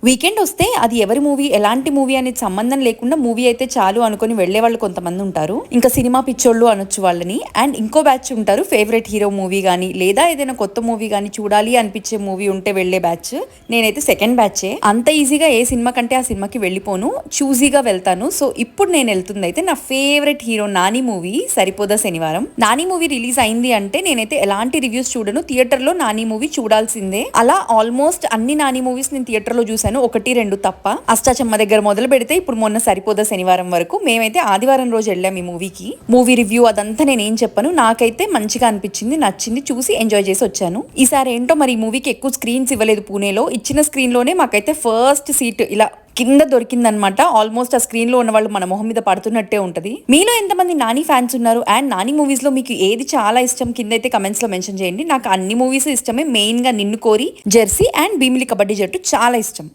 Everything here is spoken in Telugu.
వీకెండ్ వస్తే అది ఎవరి మూవీ ఎలాంటి మూవీ అనేది సంబంధం లేకుండా మూవీ అయితే చాలు అనుకుని వెళ్లే వాళ్ళు కొంతమంది ఉంటారు. ఇంకా సినిమా పిచ్చోళ్ళు అనొచ్చు వాళ్ళని. అండ్ ఇంకో బ్యాచ్ ఉంటారు, ఫేవరెట్ హీరో మూవీ కానీ లేదా ఏదైనా కొత్త మూవీ కానీ చూడాలి అనిపించే మూవీ ఉంటే వెళ్లే బ్యాచ్. నేనైతే సెకండ్ బ్యాచే. అంత ఈజీగా ఏ సినిమా కంటే ఆ సినిమాకి వెళ్ళిపోను, చూజీగా వెళ్తాను. సో ఇప్పుడు నేను వెళ్తుంది అయితే నా ఫేవరెట్ హీరో నాని మూవీ సరిపోదా శనివారం. నాని మూవీ రిలీజ్ అయింది అంటే నేనైతే ఎలాంటి రివ్యూస్ చూడను, థియేటర్ లో నాని మూవీ చూడాల్సిందే. అలా ఆల్మోస్ట్ అన్ని నాని మూవీస్ నేను థియేటర్ లో చూసాను, 1-2 తప్ప. అష్టాచమ్మ దగ్గర మొదలు పెడితే ఇప్పుడు మొన్న సరిపోదా శనివారం వరకు మేమైతే ఆదివారం రోజు వెళ్ళాం ఈ మూవీకి. మూవీ రివ్యూ అదంతా నేనేం చెప్పను, నాకైతే మంచిగా అనిపించింది, నచ్చింది, చూసి ఎంజాయ్ చేసి వచ్చాను. ఈసారి ఏంటో మరి ఈ మూవీకి ఎక్కువ స్క్రీన్స్ ఇవ్వలేదు పూణేలో. ఇచ్చిన స్క్రీన్ లోనే మాకైతే ఫస్ట్ సీట్ ఇలా కింద దొరికిందనమాట. ఆల్మోస్ట్ ఆ స్క్రీన్ లో ఉన్న వాళ్ళు మన మొహం మీద పడుతున్నట్టే ఉంటది. మీలో ఎంతమంది నాని ఫ్యాన్స్ ఉన్నారు అండ్ నాని మూవీస్ లో మీకు ఏది చాలా ఇష్టం కింద అయితే కమెంట్స్ లో మెన్షన్ చేయండి. నాకు అన్ని మూవీస్ ఇష్టమే, మెయిన్ గా నిన్ను కోరి, జెర్సీ అండ్ భీమిలి కబడ్డీ జట్టు చాలా ఇష్టం.